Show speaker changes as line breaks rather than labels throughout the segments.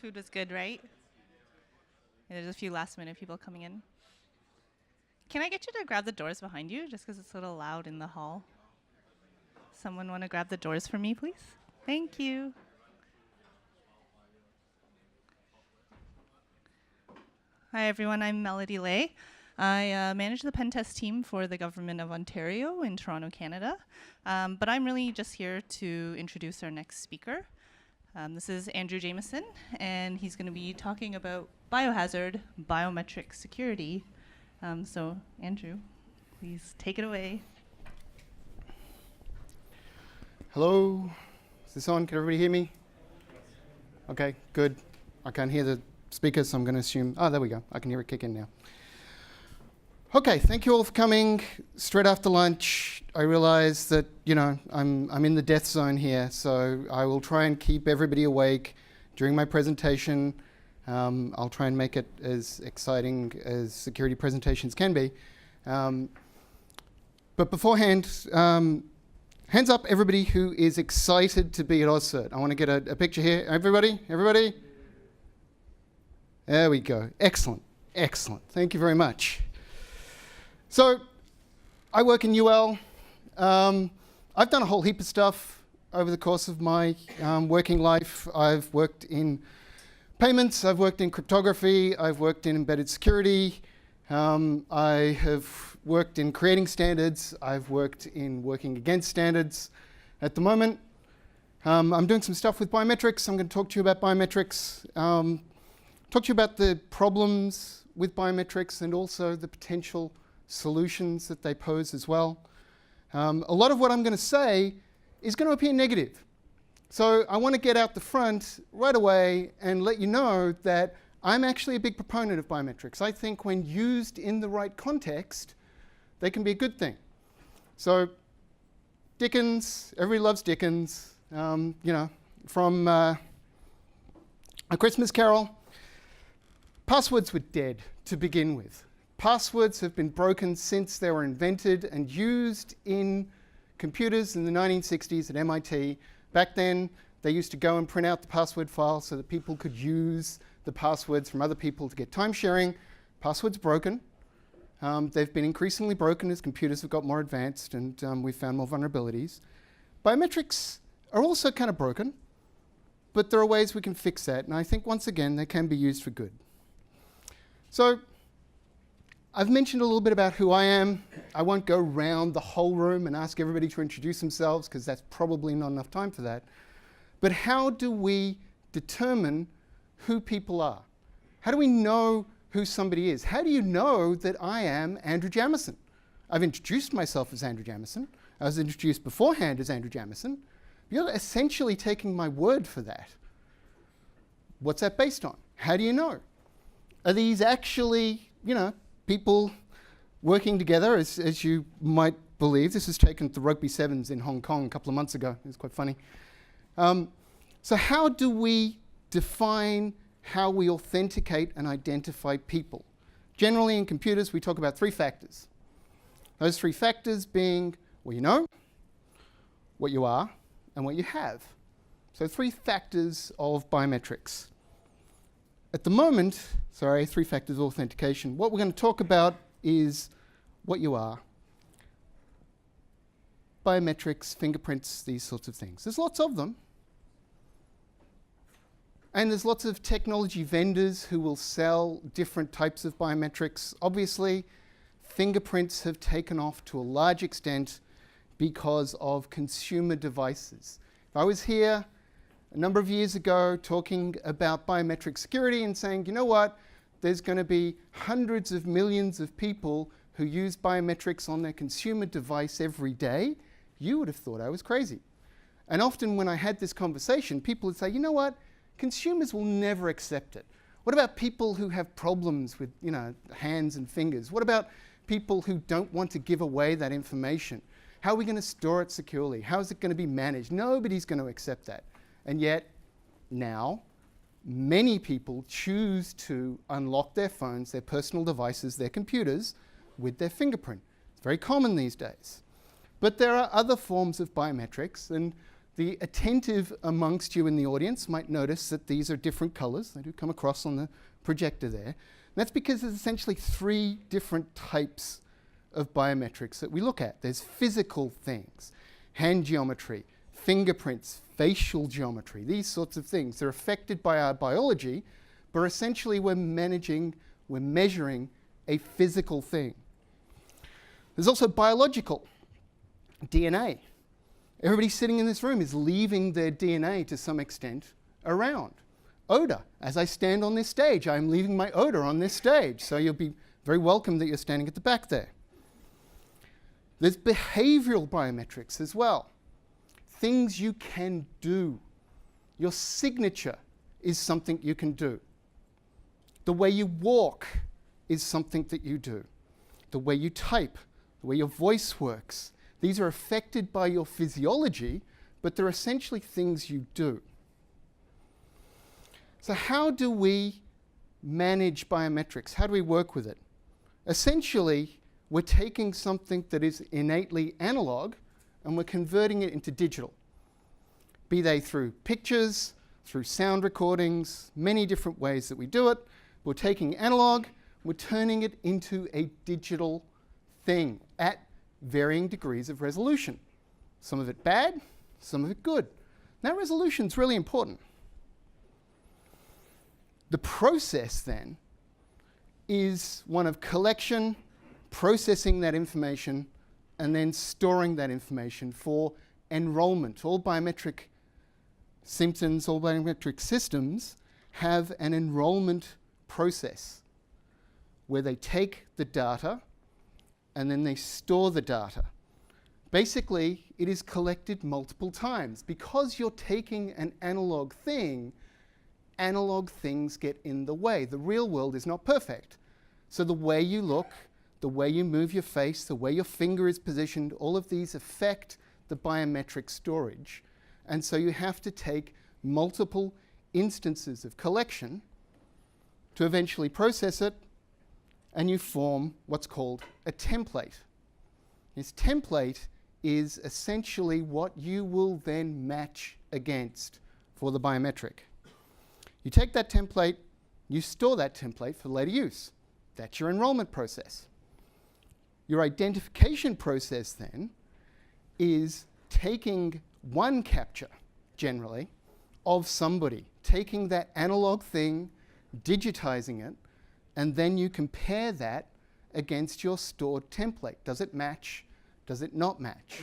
Food was good, right? There's a few last-minute people coming in. Can I get you to grab the doors behind you, just because it's a little loud in the hall? Someone want to grab the doors for me, please? Thank you. Hi, everyone. I'm Melody Lay. I manage the pen test team for the Government of Ontario in Toronto, Canada. But I'm really just here to introduce our next speaker. This is Andrew Jamieson, and he's going to be talking about Biohazard, Biometric Security. So, Andrew, please take it away.
Hello, is this on? Can everybody hear me? Okay, good. I can't hear the speakers, so I'm going to assume, oh, there we go. I can hear it kick in now. Okay, thank you all for coming. Straight after lunch, I realize that, I'm in the death zone here, so I will try and keep everybody awake during my presentation. I'll try and make it as exciting as security presentations can be. But beforehand, hands up everybody who is excited to be at AusCERT. I want to get a picture here. Everybody? There we go. Excellent. Thank you very much. So, I work in UL. I've done a whole heap of stuff over the course of my working life. I've worked in payments, I've worked in cryptography, I've worked in embedded security. I have worked in creating standards. I've worked in working against standards. At the moment, I'm doing some stuff with biometrics. I'm going to talk to you about biometrics, talk to you about the problems with biometrics and also the potential solutions that they pose as well. A lot of what I'm going to say is going to appear negative. So I want to get out the front right away and let you know that I'm actually a big proponent of biometrics. I think when used in the right context, they can be a good thing. So Dickens, everybody loves Dickens, from A Christmas Carol. Passwords were dead to begin with. Passwords have been broken since they were invented and used in computers in the 1960s at MIT. Back then, they used to go and print out the password file so that people could use the passwords from other people to get time sharing. Passwords broken. They've been increasingly broken as computers have got more advanced and we've found more vulnerabilities. Biometrics are also kind of broken, but there are ways we can fix that. And I think, once again, they can be used for good. So, I've mentioned a little bit about who I am. I won't go round the whole room and ask everybody to introduce themselves, because that's probably not enough time for that. But how do we determine who people are? How do we know who somebody is? How do you know that I am Andrew Jamieson? I've introduced myself as Andrew Jamieson. I was introduced beforehand as Andrew Jamieson. You're essentially taking my word for that. What's that based on? How do you know? Are these actually, people working together, as you might believe? This was taken at the Rugby Sevens in Hong Kong a couple of months ago. It was quite funny. So how do we define how we authenticate and identify people? Generally, in computers, we talk about 3 factors. Those 3 factors being what you know, what you are, and what you have. So 3 factors of biometrics. At the moment, 3 factors of authentication. What we're going to talk about is what you are. Biometrics, fingerprints, these sorts of things. There's lots of them. And there's lots of technology vendors who will sell different types of biometrics. Obviously, fingerprints have taken off to a large extent because of consumer devices. If I was here a number of years ago talking about biometric security and saying, you know what, there's going to be hundreds of millions of people who use biometrics on their consumer device every day, you would have thought I was crazy. And often when I had this conversation, people would say, you know what, consumers will never accept it. What about people who have problems with, hands and fingers? What about people who don't want to give away that information? How are we going to store it securely? How is it going to be managed? Nobody's going to accept that. And yet, now, many people choose to unlock their phones, their personal devices, their computers with their fingerprint. It's very common these days. But there are other forms of biometrics, and The attentive amongst you in the audience might notice that these are different colors. They do come across on the projector there. And that's because there's essentially 3 different types of biometrics that we look at. There's physical things, hand geometry, fingerprints, facial geometry, these sorts of things. They're affected by our biology, but essentially we're measuring a physical thing. There's also biological, DNA. Everybody sitting in this room is leaving their DNA to some extent around. Odor. As I stand on this stage, I'm leaving my odor on this stage, so you'll be very welcome that you're standing at the back there. There's behavioral biometrics as well. Things you can do. Your signature is something you can do. The way you walk is something that you do. The way you type, the way your voice works. These are affected by your physiology, but they're essentially things you do. So how do we manage biometrics? How do we work with it? Essentially, we're taking something that is innately analog and we're converting it into digital. Be they through pictures, through sound recordings, many different ways that we do it. We're taking analog, we're turning it into a digital thing at varying degrees of resolution. Some of it bad, some of it good. That resolution is really important. The process then is one of collection, processing that information, and then storing that information for enrollment. All biometric symptoms, all biometric systems have an enrollment process where they take the data and then they store the data. Basically, it is collected multiple times. Because you're taking an analog thing, analog things get in the way. The real world is not perfect. So the way you look, the way you move your face, the way your finger is positioned, all of these affect the biometric storage. And so you have to take multiple instances of collection to eventually process it, and you form what's called a template. This template is essentially what you will then match against for the biometric. You take that template, you store that template for later use. That's your enrollment process. Your identification process then is taking one capture, generally, of somebody, taking that analog thing, digitizing it, and then you compare that against your stored template. Does it match? Does it not match?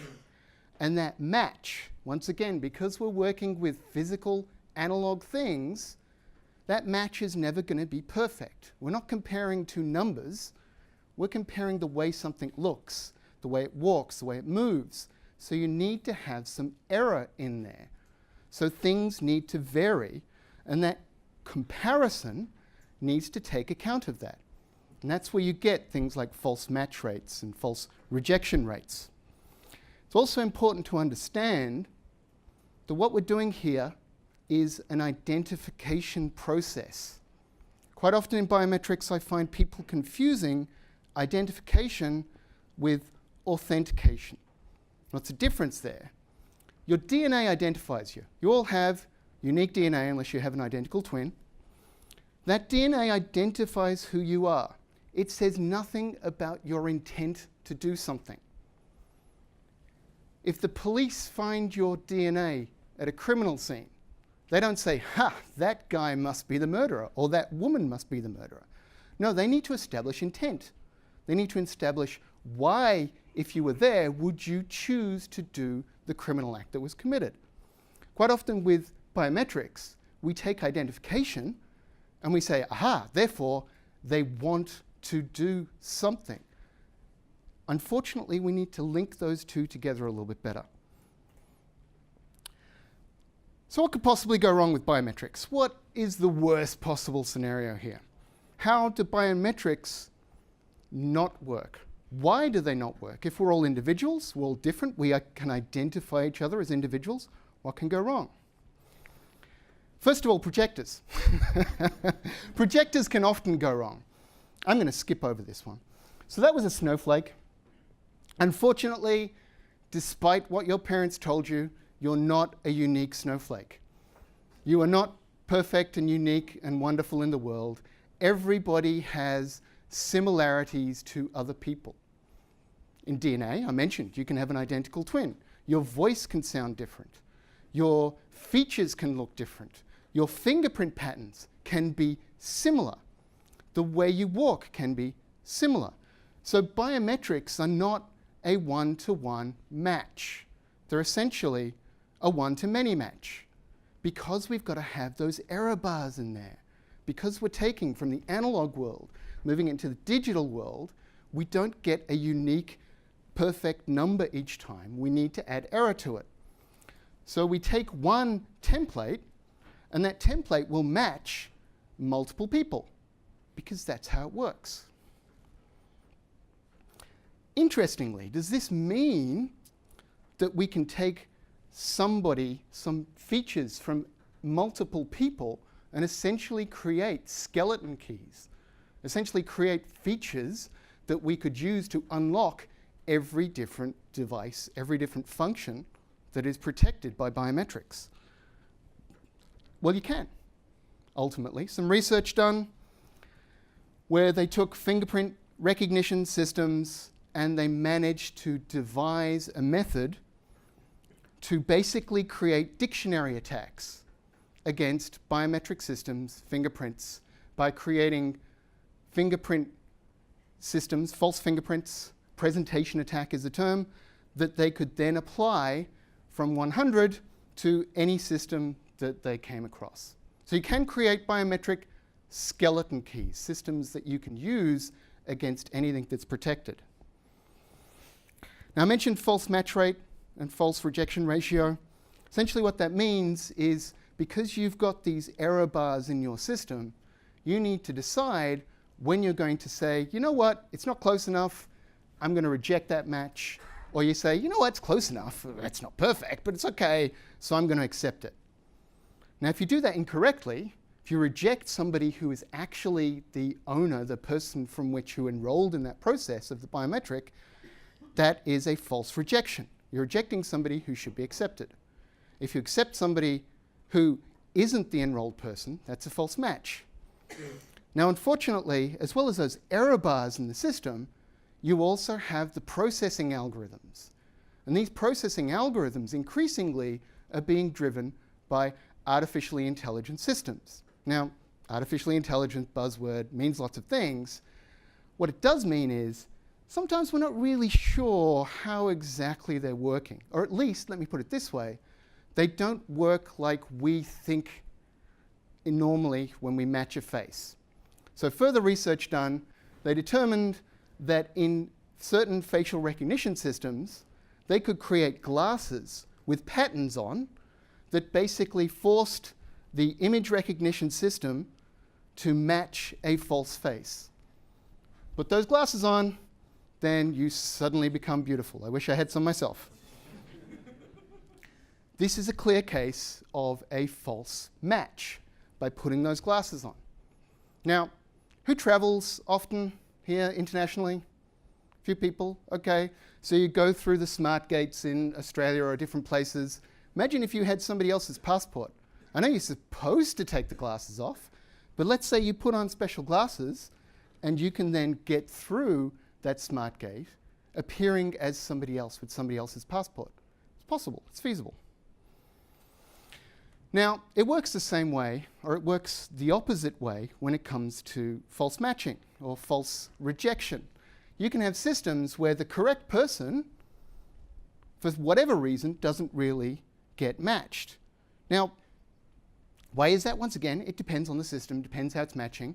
And that match, once again, because we're working with physical analog things, that match is never going to be perfect. We're not comparing two numbers. We're comparing the way something looks, the way it walks, the way it moves. So you need to have some error in there. So things need to vary, and that comparison needs to take account of that. And that's where you get things like false match rates and false rejection rates. It's also important to understand that what we're doing here is an identification process. Quite often in biometrics, I find people confusing identification with authentication. What's the difference there? Your DNA identifies you. You all have unique DNA unless you have an identical twin. That DNA identifies who you are. It says nothing about your intent to do something. If the police find your DNA at a criminal scene, they don't say, ha, that guy must be the murderer, or that woman must be the murderer. No, they need to establish intent. They need to establish why, if you were there, would you choose to do the criminal act that was committed. Quite often with biometrics, we take identification and we say, aha, therefore, they want to do something. Unfortunately, we need to link those two together a little bit better. So what could possibly go wrong with biometrics? What is the worst possible scenario here? How do biometrics not work? Why do they not work? If we're all individuals, we're all different, we can identify each other as individuals, what can go wrong? First of all, projectors. Projectors can often go wrong. I'm going to skip over this one. So that was a snowflake. Unfortunately, despite what your parents told you, you're not a unique snowflake. You are not perfect and unique and wonderful in the world. Everybody has similarities to other people. In DNA, I mentioned, you can have an identical twin. Your voice can sound different. Your features can look different. Your fingerprint patterns can be similar. The way you walk can be similar. So biometrics are not a one-to-one match. They're essentially a one-to-many match, because we've got to have those error bars in there. Because we're taking from the analog world, moving into the digital world, we don't get a unique, perfect number each time. We need to add error to it. So we take one template, and that template will match multiple people, because that's how it works. Interestingly, does this mean that we can take some features from multiple people and essentially create skeleton keys, essentially create features that we could use to unlock every different device, every different function that is protected by biometrics? Well, you can. Ultimately, some research done where they took fingerprint recognition systems and they managed to devise a method to basically create dictionary attacks against biometric systems, fingerprints, by creating fingerprint systems, false fingerprints. Presentation attack is the term, that they could then apply from 100 to any system that they came across. So you can create biometric skeleton keys, systems that you can use against anything that's protected. Now, I mentioned false match rate and false rejection ratio. Essentially what that means is, because you've got these error bars in your system, you need to decide when you're going to say, you know what, it's not close enough, I'm going to reject that match. Or you say, you know what, it's close enough, it's not perfect, but it's okay, so I'm going to accept it. Now, if you do that incorrectly, if you reject somebody who is actually the owner, the person from which who enrolled in that process of the biometric, that is a false rejection. You're rejecting somebody who should be accepted. If you accept somebody who isn't the enrolled person, that's a false match. Now, unfortunately, as well as those error bars in the system, you also have the processing algorithms. And these processing algorithms increasingly are being driven by artificially intelligent systems. Now, artificially intelligent buzzword means lots of things. What it does mean is, sometimes we're not really sure how exactly they're working. Or at least, let me put it this way, they don't work like we think normally when we match a face. So further research done, they determined that in certain facial recognition systems, they could create glasses with patterns on that basically forced the image recognition system to match a false face. Put those glasses on, then you suddenly become beautiful. I wish I had some myself. This is a clear case of a false match by putting those glasses on. Now, who travels often here internationally? A few people, okay. So you go through the smart gates in Australia or different places. Imagine if you had somebody else's passport. I know you're supposed to take the glasses off, but let's say you put on special glasses and you can then get through that smart gate appearing as somebody else with somebody else's passport. It's possible, it's feasible. Now, it works the same way, or it works the opposite way when it comes to false matching or false rejection. You can have systems where the correct person, for whatever reason, doesn't really get matched. Now, why is that? Once again, it depends on the system, depends how it's matching.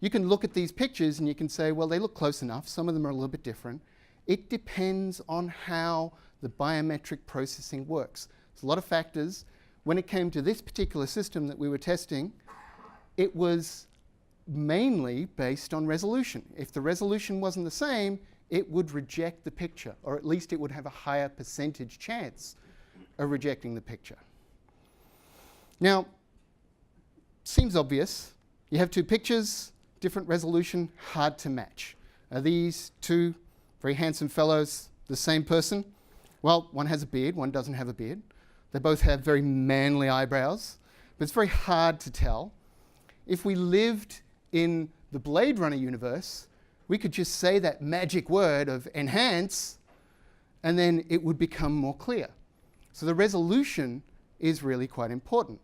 You can look at these pictures and you can say, well, they look close enough. Some of them are a little bit different. It depends on how the biometric processing works. There's a lot of factors. When it came to this particular system that we were testing, it was mainly based on resolution. If the resolution wasn't the same, it would reject the picture, or at least it would have a higher percentage chance of rejecting the picture. Now, seems obvious. You have two pictures, different resolution, hard to match. Are these two very handsome fellows the same person? Well, one has a beard, one doesn't have a beard. They both have very manly eyebrows, but it's very hard to tell. If we lived in the Blade Runner universe, we could just say that magic word of enhance, and then it would become more clear. So the resolution is really quite important.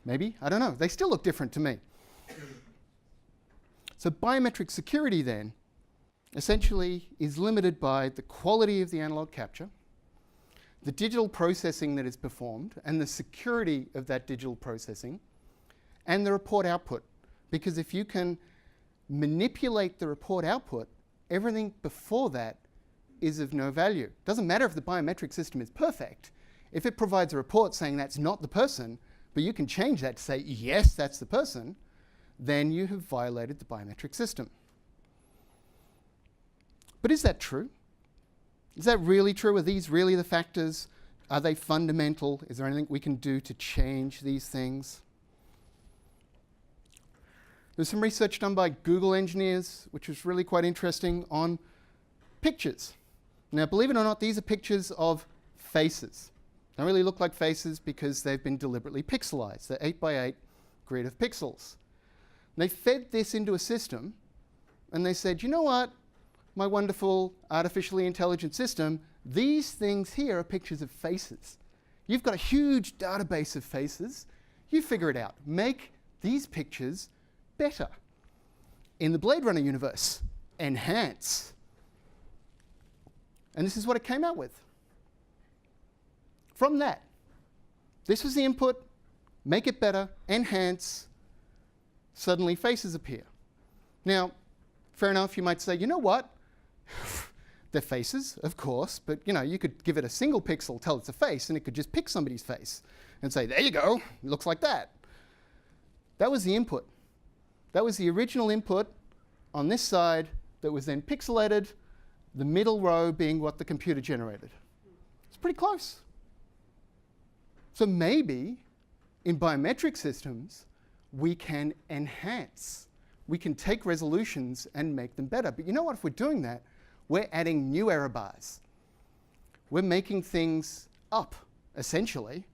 Maybe, I don't know. They still look different to me. So biometric security then essentially is limited by the quality of the analog capture, the digital processing that is performed, and the security of that digital processing, and the report output. Because if you can manipulate the report output, everything before that is of no value. It doesn't matter if the biometric system is perfect. If it provides a report saying that's not the person, but you can change that to say, yes, that's the person, then you have violated the biometric system. But is that true? Is that really true? Are these really the factors? Are they fundamental? Is there anything we can do to change these things? There's some research done by Google engineers, which was really quite interesting, on pictures. Now, believe it or not, these are pictures of faces. They don't really look like faces because they've been deliberately pixelized. They're 8 by 8 grid of pixels. They fed this into a system, and they said, you know what, my wonderful artificially intelligent system, these things here are pictures of faces. You've got a huge database of faces. You figure it out. Make these pictures better. In the Blade Runner universe, enhance. And this is what it came out with. From that, this was the input, make it better, enhance, suddenly faces appear. Now, fair enough, you might say, you know what? They're faces, of course, but you could give it a single pixel, tell it's a face, and it could just pick somebody's face and say, there you go, it looks like that. That was the input. That was the original input on this side that was then pixelated, the middle row being what the computer generated. It's pretty close. So maybe in biometric systems, we can enhance. We can take resolutions and make them better. But you know what? If we're doing that, we're adding new error bars. We're making things up, essentially.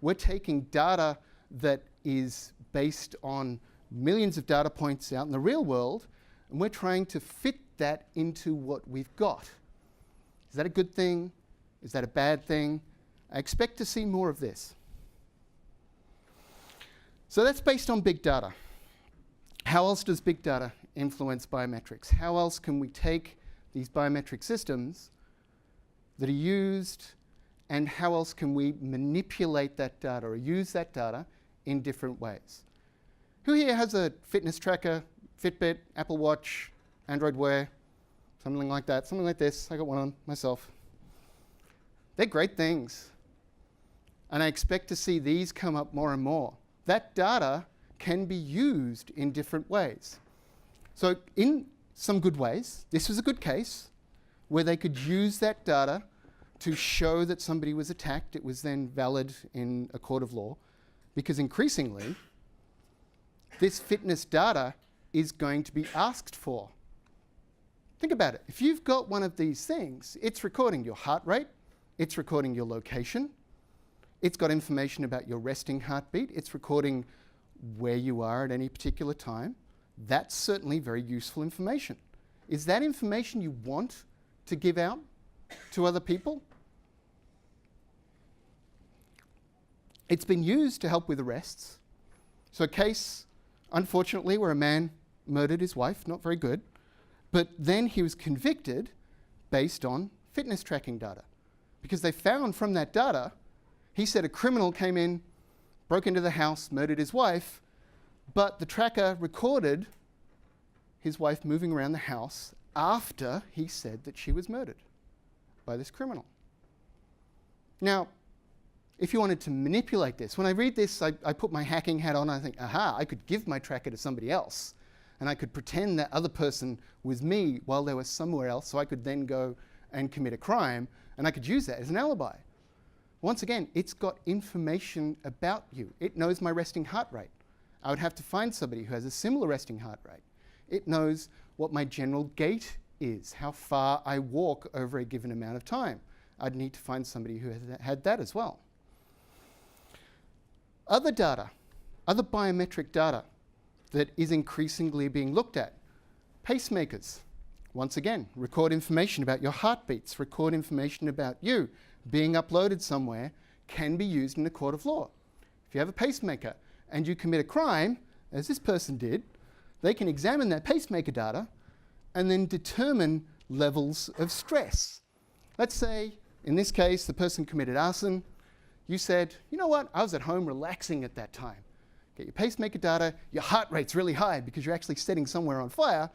We're taking data that is based on millions of data points out in the real world, and we're trying to fit that into what we've got. Is that a good thing? Is that a bad thing? I expect to see more of this. So that's based on big data. How else does big data influence biometrics? How else can we take these biometric systems that are used, and how else can we manipulate that data or use that data in different ways? Who here has a fitness tracker, Fitbit, Apple Watch, Android Wear, something like that, something like this? I got one on myself. They're great things. And I expect to see these come up more and more. That data can be used in different ways. So in some good ways, this was a good case where they could use that data to show that somebody was attacked. It was then valid in a court of law, because increasingly, this fitness data is going to be asked for. Think about it. If you've got one of these things, it's recording your heart rate, it's recording your location, it's got information about your resting heartbeat, it's recording where you are at any particular time. That's certainly very useful information. Is that information you want to give out to other people? It's been used to help with arrests. So a case, unfortunately, where a man murdered his wife, not very good, but then he was convicted based on fitness tracking data. Because they found from that data, he said a criminal came in, broke into the house, murdered his wife, but the tracker recorded his wife moving around the house after he said that she was murdered by this criminal. Now, if you wanted to manipulate this, when I read this, I put my hacking hat on, and I think, aha, I could give my tracker to somebody else, and I could pretend that other person was me while they were somewhere else, so I could then go and commit a crime, and I could use that as an alibi. Once again, it's got information about you. It knows my resting heart rate. I would have to find somebody who has a similar resting heart rate. It knows what my general gait is, how far I walk over a given amount of time. I'd need to find somebody who had that as well. Other data, other biometric data that is increasingly being looked at. Pacemakers, once again, record information about your heartbeats, record information about you being uploaded somewhere, can be used in a court of law. If you have a pacemaker and you commit a crime, as this person did, they can examine that pacemaker data and then determine levels of stress. Let's say, in this case, the person committed arson. You said, you know what, I was at home relaxing at that time. Get your pacemaker data, your heart rate's really high because you're actually setting somewhere on fire,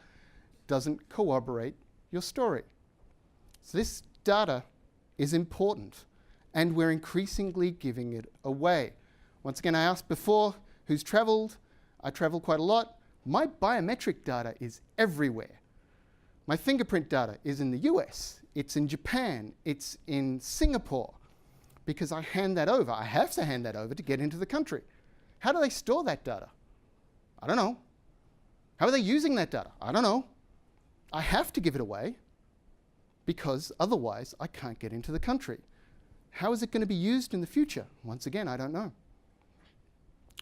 doesn't corroborate your story. So this data is important, and we're increasingly giving it away. Once again, I asked before, who's traveled? I travel quite a lot. My biometric data is everywhere. My fingerprint data is in the US, it's in Japan, it's in Singapore, because I hand that over. I have to hand that over to get into the country. How do they store that data? I don't know. How are they using that data? I don't know. I have to give it away because otherwise I can't get into the country. How is it going to be used in the future? Once again, I don't know.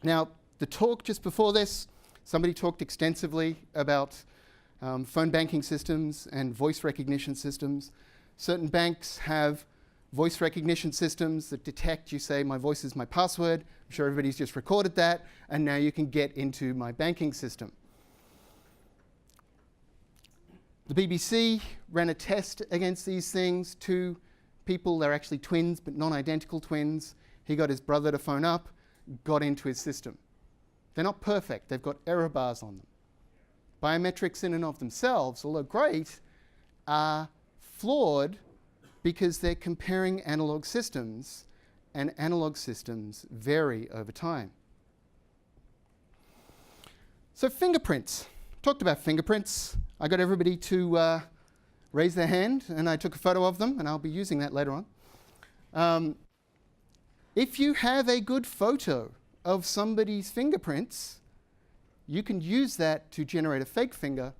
Now, the talk just before this, somebody talked extensively about phone banking systems and voice recognition systems. Certain banks have voice recognition systems that detect, you say, my voice is my password. I'm sure everybody's just recorded that, and now you can get into my banking system. The BBC ran a test against these things. Two people, they're actually twins, but non-identical twins. He got his brother to phone up, got into his system. They're not perfect. They've got error bars on them. Biometrics in and of themselves, although great, are flawed because they're comparing analog systems, and analog systems vary over time. So fingerprints. Talked about fingerprints. I got everybody to raise their hand, and I took a photo of them, and I'll be using that later on. If you have a good photo of somebody's fingerprints, you can use that to generate a fake finger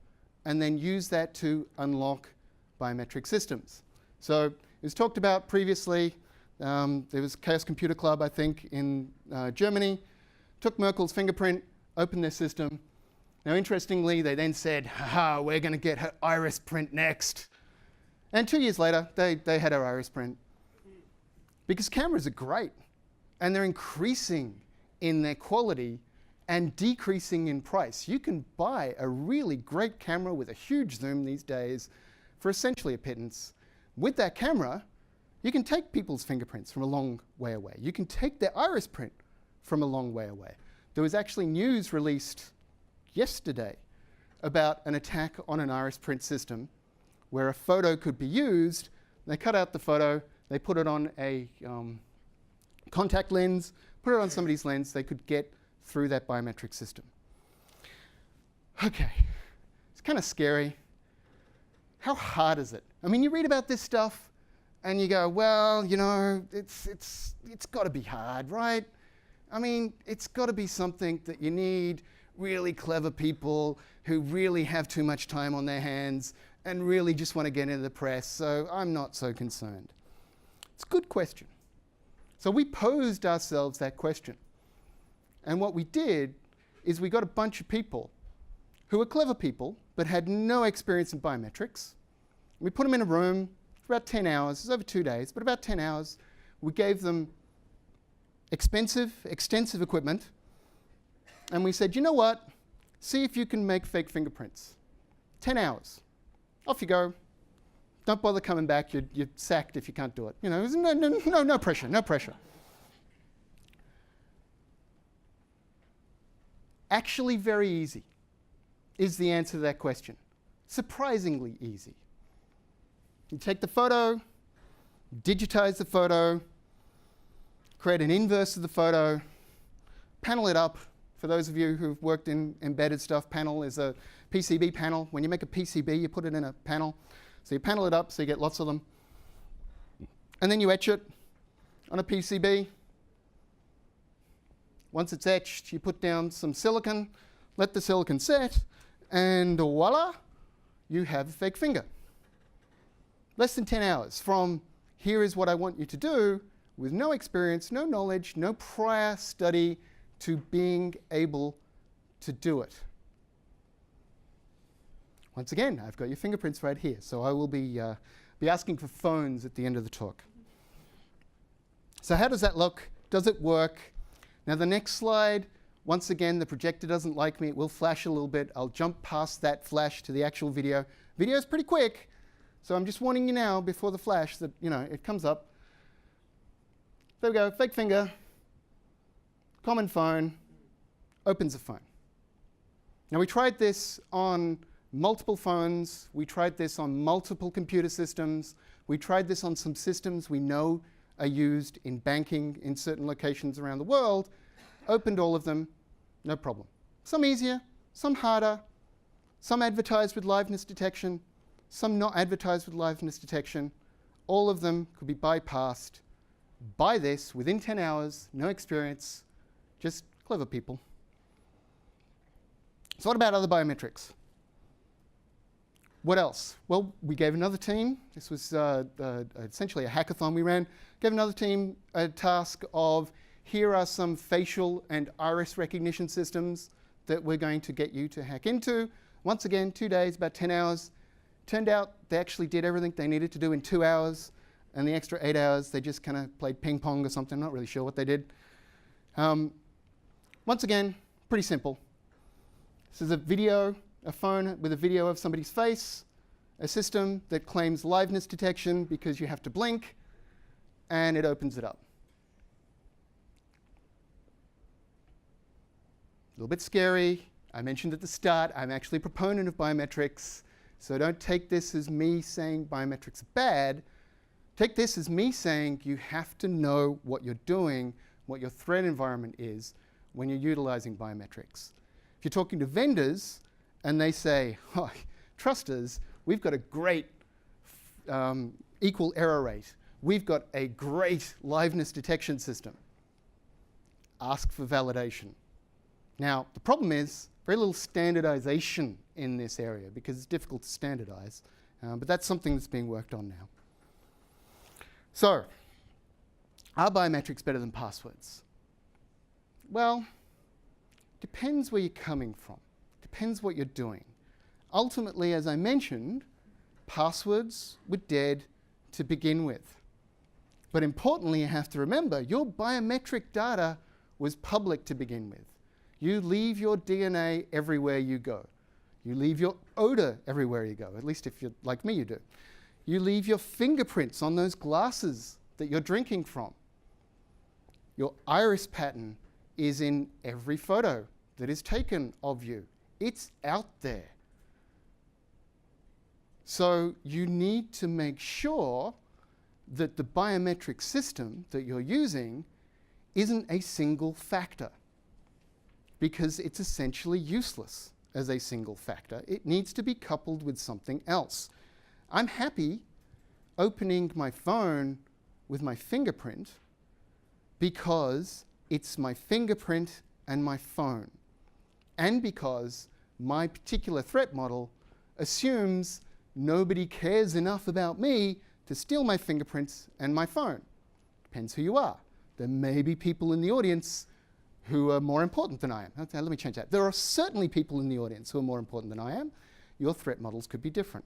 and then use that to unlock biometric systems. So it was talked about previously. There was Chaos Computer Club, I think, in Germany, took Merkel's fingerprint, opened their system. Now, interestingly, they then said, haha, we're going to get her iris print next. And 2 years later, they had her iris print. Because cameras are great, and they're increasing in their quality and decreasing in price. You can buy a really great camera with a huge zoom these days for essentially a pittance. With that camera, you can take people's fingerprints from a long way away. You can take their iris print from a long way away. There was actually news released yesterday about an attack on an iris print system where a photo could be used. They cut out the photo, they put it on a contact lens, put it on somebody's lens, they could get through that biometric system. Okay, it's kind of scary. How hard is it? I mean, you read about this stuff and you go, well, you know, it's got to be hard, right? I mean, it's got to be something that you need really clever people who really have too much time on their hands and really just want to get into the press, so I'm not so concerned. It's a good question. So we posed ourselves that question. And what we did is we got a bunch of people who were clever people but had no experience in biometrics. We put them in a room for about 10 hours. It was over 2 days, but about 10 hours. We gave them expensive, extensive equipment. And we said, you know what? See if you can make fake fingerprints. 10 hours. Off you go. Don't bother coming back. You're sacked if you can't do it. You know, no pressure, no pressure. Actually very easy is the answer to that question. Surprisingly easy. You take the photo, digitize the photo, create an inverse of the photo, panel it up. For those of you who've worked in embedded stuff, panel is a PCB panel. When you make a PCB, you put it in a panel. So you panel it up so you get lots of them. And then you etch it on a PCB. Once it's etched, you put down some silicon, let the silicon set, and voila, you have a fake finger. Less than 10 hours from here is what I want you to do with no experience, no knowledge, no prior study to being able to do it. Once again, I've got your fingerprints right here, so I will be asking for phones at the end of the talk. So how does that look? Does it work? Now the next slide, once again, the projector doesn't like me. It will flash a little bit. I'll jump past that flash to the actual video. Video is pretty quick, so I'm just warning you now before the flash that, you know, it comes up. There we go, fake finger, common phone, opens a phone. Now we tried this on multiple phones. We tried this on multiple computer systems. We tried this on some systems we know are used in banking in certain locations around the world. Opened all of them, no problem. Some easier, some harder, some advertised with liveness detection, some not advertised with liveness detection. All of them could be bypassed by this within 10 hours, no experience, just clever people. So what about other biometrics? What else? Well, we gave another team, this was essentially a hackathon we ran, gave another team a task of, here are some facial and iris recognition systems that we're going to get you to hack into. Once again, 2 days, about 10 hours. Turned out they actually did everything they needed to do in 2 hours, and the extra 8 hours, they just kind of played ping pong or something, not really sure what they did. Once again, pretty simple. This is a video, a phone with a video of somebody's face, a system that claims liveness detection because you have to blink, and it opens it up. A little bit scary. I mentioned at the start, I'm actually a proponent of biometrics, so don't take this as me saying biometrics are bad. Take this as me saying you have to know what you're doing, what your threat environment is when you're utilizing biometrics. If you're talking to vendors and they say, oh, trust us, we've got a great equal error rate. We've got a great liveness detection system. Ask for validation. Now, the problem is very little standardization in this area because it's difficult to standardize, but that's something that's being worked on now. So, are biometrics better than passwords? Well, depends where you're coming from. Depends what you're doing. Ultimately, as I mentioned, passwords were dead to begin with. But importantly, you have to remember, your biometric data was public to begin with. You leave your DNA everywhere you go. You leave your odor everywhere you go, at least if you're like me, you do. You leave your fingerprints on those glasses that you're drinking from. Your iris pattern is in every photo that is taken of you. It's out there. So you need to make sure that the biometric system that you're using isn't a single factor, because it's essentially useless as a single factor. It needs to be coupled with something else. I'm happy opening my phone with my fingerprint because it's my fingerprint and my phone, and because my particular threat model assumes nobody cares enough about me to steal my fingerprints and my phone. Depends who you are. There may be people in the audience who are more important than I am. Okay, let me change that. There are certainly people in the audience who are more important than I am. Your threat models could be different.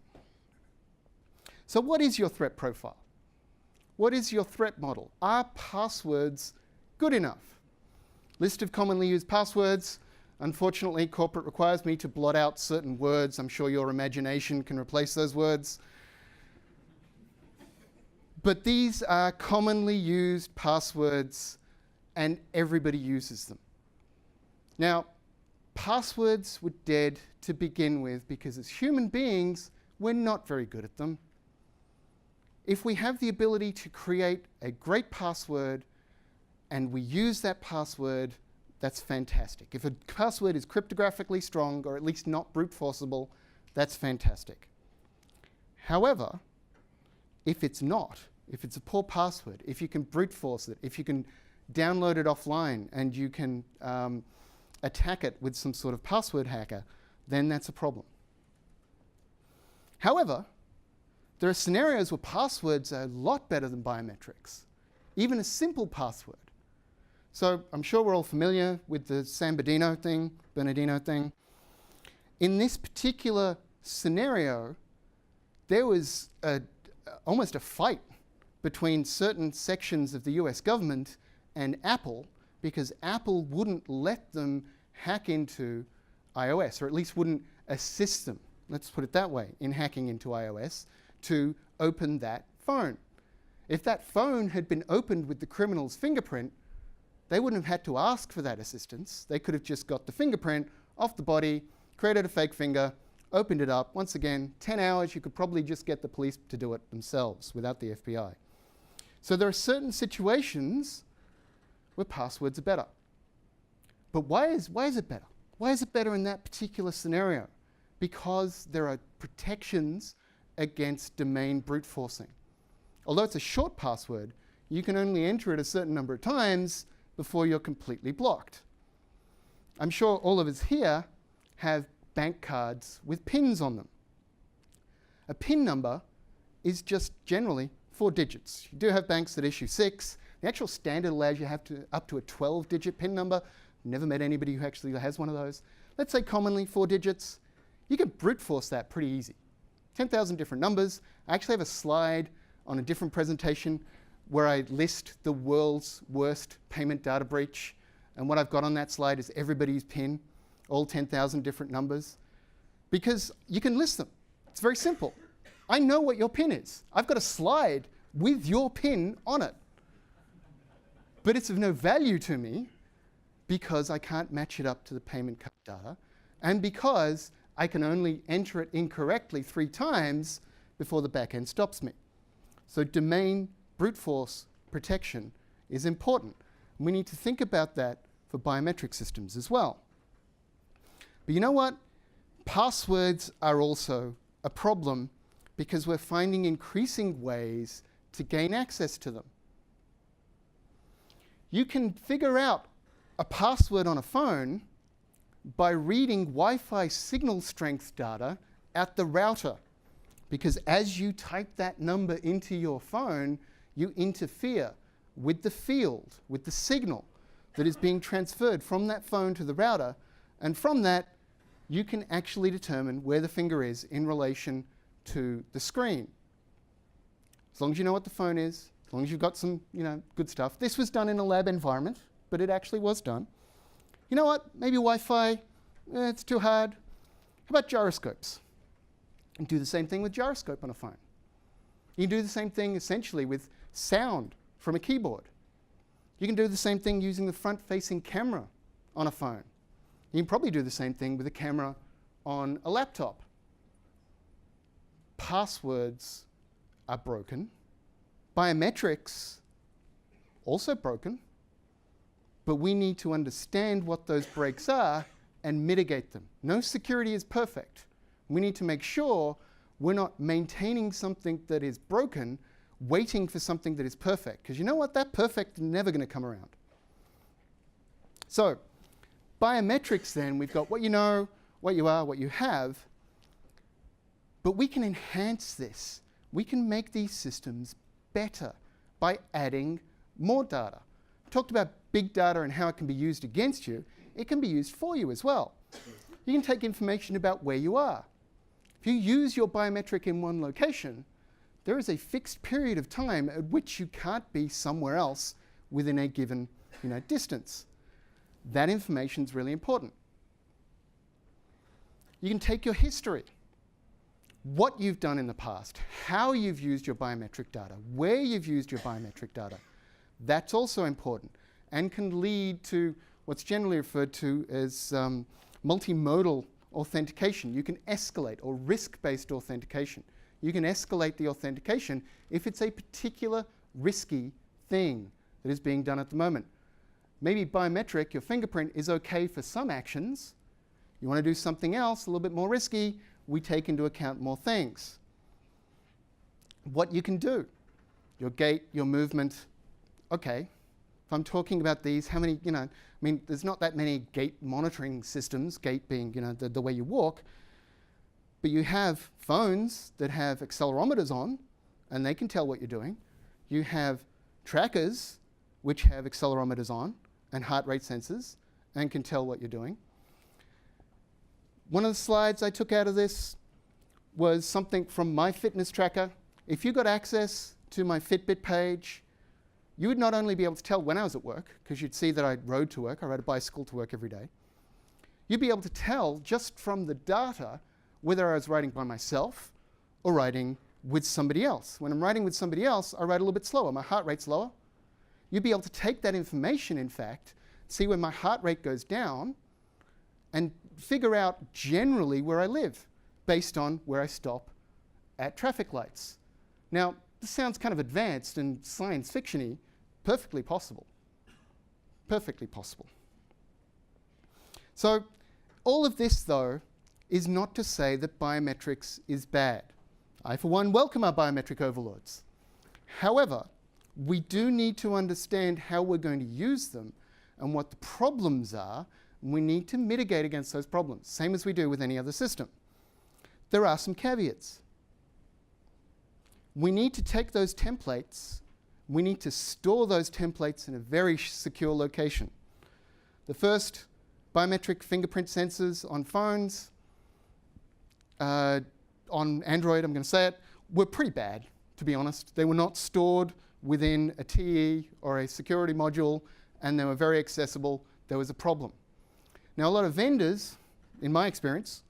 So what is your threat profile? What is your threat model? Are passwords good enough? List of commonly used passwords. Unfortunately, corporate requires me to blot out certain words. I'm sure your imagination can replace those words. But these are commonly used passwords, and everybody uses them. Now, passwords were dead to begin with because as human beings, we're not very good at them. If we have the ability to create a great password and we use that password, that's fantastic. If a password is cryptographically strong, or at least not brute forceable, that's fantastic. However, if it's not, if it's a poor password, if you can brute force it, if you can download it offline and you can attack it with some sort of password hacker, then that's a problem. However, there are scenarios where passwords are a lot better than biometrics, even a simple password. So I'm sure we're all familiar with the San Bernardino thing. In this particular scenario, there was almost a fight between certain sections of the US government and Apple, because Apple wouldn't let them hack into iOS, or at least wouldn't assist them, let's put it that way, in hacking into iOS to open that phone. If that phone had been opened with the criminal's fingerprint, they wouldn't have had to ask for that assistance. They could have just got the fingerprint off the body, created a fake finger, opened it up. Once again, 10 hours, you could probably just get the police to do it themselves without the FBI. So there are certain situations where passwords are better. But why is it better? Why is it better in that particular scenario? Because there are protections against domain brute forcing. Although it's a short password, you can only enter it a certain number of times before you're completely blocked. I'm sure all of us here have bank cards with pins on them. A PIN number is just generally 4 digits. You do have banks that issue 6. The actual standard allows you up to a 12-digit PIN number. Never met anybody who actually has one of those. Let's say commonly 4 digits. You can brute force that pretty easy. 10,000 different numbers. I actually have a slide on a different presentation where I list the world's worst payment data breach. And what I've got on that slide is everybody's PIN, all 10,000 different numbers, because you can list them. It's very simple. I know what your PIN is. I've got a slide with your PIN on it. But it's of no value to me because I can't match it up to the payment card data, and because I can only enter it incorrectly 3 times before the back end stops me. So domain brute force protection is important. We need to think about that for biometric systems as well. But you know what? Passwords are also a problem because we're finding increasing ways to gain access to them. You can figure out a password on a phone by reading Wi-Fi signal strength data at the router, because as you type that number into your phone, you interfere with the field, with the signal that is being transferred from that phone to the router, and from that you can actually determine where the finger is in relation to the screen. As long as you know what the phone is, as long as you've got some good stuff. This was done in a lab environment, but it actually was done. You know what? Maybe Wi-Fi, it's too hard. How about gyroscopes? And do the same thing with gyroscope on a phone. You can do the same thing essentially with sound from a keyboard. You can do the same thing using the front-facing camera on a phone. You can probably do the same thing with a camera on a laptop. Passwords are broken. Biometrics, also broken. But we need to understand what those breaks are and mitigate them. No security is perfect. We need to make sure we're not maintaining something that is broken, waiting for something that is perfect. Because you know what? That perfect is never going to come around. So, biometrics then, we've got what you know, what you are, what you have. But we can enhance this. We can make these systems better by adding more data. I talked about big data and how it can be used against you. It can be used for you as well. You can take information about where you are. If you use your biometric in one location, there is a fixed period of time at which you can't be somewhere else within a given distance. That information is really important. You can take your history, what you've done in the past, how you've used your biometric data, where you've used your biometric data. That's also important and can lead to what's generally referred to as multimodal authentication. You can escalate, or risk-based authentication. You can escalate the authentication if it's a particular risky thing that is being done at the moment. Maybe biometric, your fingerprint, is okay for some actions. You want to do something else, a little bit more risky, we take into account more things. What you can do, your gait, your movement. Okay, if I'm talking about these, how many, there's not that many gait monitoring systems, gait being, the way you walk. But you have phones that have accelerometers on, and they can tell what you're doing. You have trackers which have accelerometers on and heart rate sensors and can tell what you're doing. One of the slides I took out of this was something from my fitness tracker. If you got access to my Fitbit page, you would not only be able to tell when I was at work, because you'd see that I rode to work, I rode a bicycle to work every day. You'd be able to tell just from the data whether I was riding by myself or riding with somebody else. When I'm riding with somebody else, I ride a little bit slower. My heart rate's lower. You'd be able to take that information, in fact, see when my heart rate goes down, and figure out generally where I live based on where I stop at traffic lights. Now, this sounds kind of advanced and science fiction-y. Perfectly possible. Perfectly possible. So all of this, though, is not to say that biometrics is bad. I, for one, welcome our biometric overlords. However, we do need to understand how we're going to use them and what the problems are, and we need to mitigate against those problems, same as we do with any other system. There are some caveats. We need to take those templates, we need to store those templates in a very secure location. The first biometric fingerprint sensors on phones, on Android, I'm going to say it, were pretty bad, to be honest. They were not stored within a TE or a security module, and they were very accessible. There was a problem. Now, a lot of vendors, in my experience,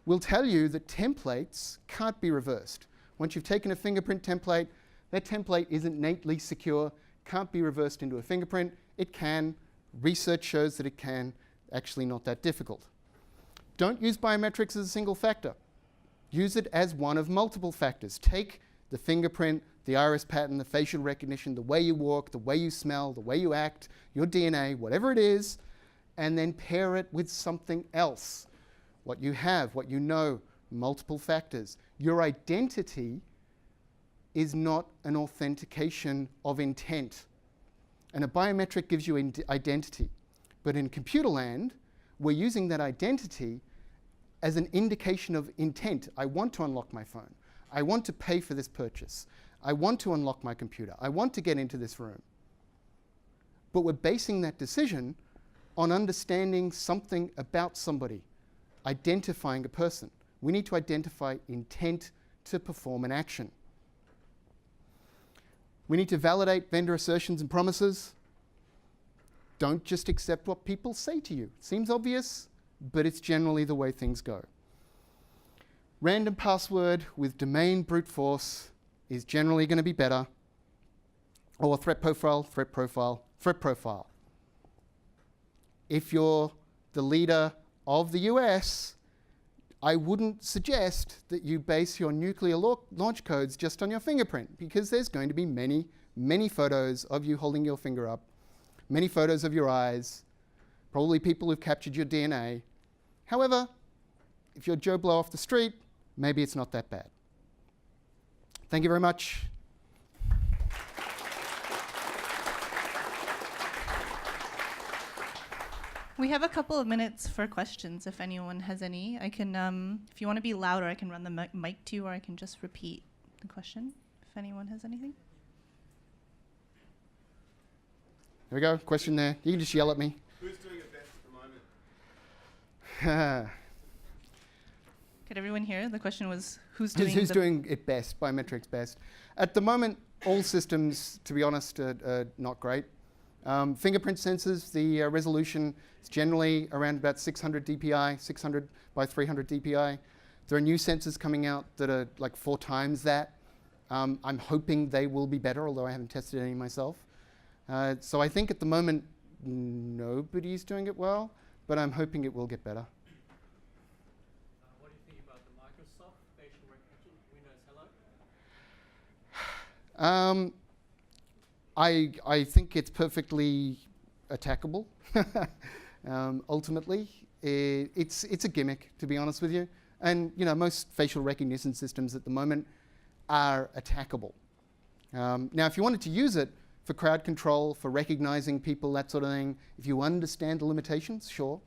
will tell you that templates can't be reversed. Once you've taken a fingerprint template, that template isn't innately secure, can't be reversed into a fingerprint. It can. Research shows that it can. Actually not that difficult. Don't use biometrics as a single factor. Use it as one of multiple factors. Take the fingerprint, the iris pattern, the facial recognition, the way you walk, the way you smell, the way you act, your DNA, whatever it is, and then pair it with something else. What you have, what you know, multiple factors. Your identity is not an authentication of intent. And a biometric gives you identity. But in computer land, we're using that identity as an indication of intent. I want to unlock my phone. I want to pay for this purchase. I want to unlock my computer. I want to get into this room. But we're basing that decision on understanding something about somebody, identifying a person. We need to identify intent to perform an action. We need to validate vendor assertions and promises. Don't just accept what people say to you. It seems obvious, but it's generally the way things go. Random password with domain brute force is generally going to be better. Or threat profile, threat profile, threat profile. If you're the leader of the US, I wouldn't suggest that you base your nuclear launch codes just on your fingerprint, because there's going to be many, many photos of you holding your finger up, many photos of your eyes, probably people who've captured your DNA. However, if you're Joe Blow off the street, maybe it's not that bad. Thank you very much.
We have a couple of minutes for questions if anyone has any. I can, if you want to be louder, I can run the mic to you, or I can just repeat the question if anyone has anything.
There we go, question there. You can just yell at me.
Who's doing it best at the moment?
Could everyone hear? The question was, who's
Who's
doing
doing it best, biometrics best? At the moment, all systems, to be honest, are not great. Fingerprint sensors, the resolution is generally around about 600 dpi, 600 by 300 dpi. There are new sensors coming out that are like 4 times that. I'm hoping they will be better, although I haven't tested any myself. So I think at the moment, nobody's doing it well, but I'm hoping it will get better.
What do you think about the Microsoft facial recognition, Windows Hello?
I think it's perfectly attackable. Ultimately, it's a gimmick, to be honest with you. And most facial recognition systems at the moment are attackable. Now, if you wanted to use it for crowd control, for recognizing people, that sort of thing, if you understand the limitations, sure.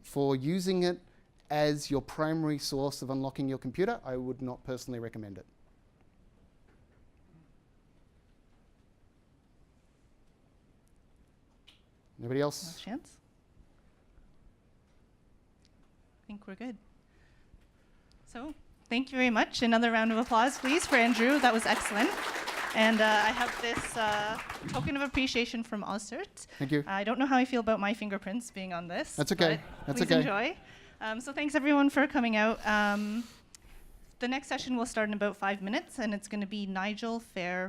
For using it as your primary source of unlocking your computer, I would not personally recommend it. Nobody else?
Last chance. I think we're good. So, thank you very much. Another round of applause, please, for Andrew. That was excellent. And I have this token of appreciation from AusCERT.
Thank you.
I don't know how I feel about my fingerprints being on this.
That's okay.
But
That's
please
okay.
enjoy. So thanks everyone for coming out. The next session will start in about 5 minutes, and it's going to be Nigel Fair